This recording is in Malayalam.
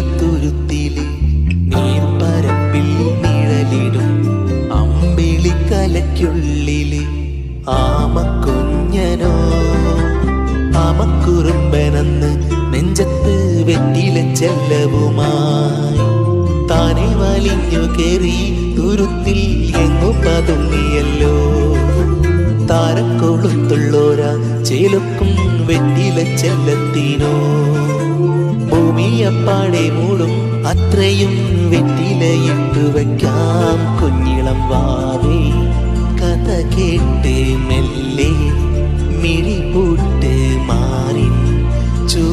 നീലത്തുരുത്തിലെ നീർപ്പരപ്പിൽ നിഴലിടും അമ്പിളിക്കലയ്ക്കുള്ളിലെ ആമക്കുഞ്ഞനോ ആമക്കുറുമ്പനെന്ന് നെഞ്ചത്ത് വെറ്റില ചെല്ലവുമായി താനെ വലിഞ്ഞു കേറി തുരുത്തിൽ എങ്ങു പതുങ്ങിയല്ലോ. താരക്കൊളുത്തുള്ളോരാ ചേലക്കും വെറ്റില ചെല്ലത്തിനോ ഭൂമിയപ്പാടെ മൂടും അത്രയും വെറ്റിലയിട്ടു വയ്ക്കാം കുഞ്ഞിളം വാവേ. കഥ കേട്ട് മെല്ലെ മിഴിപൂട്ട് മാറിൻ ചൂ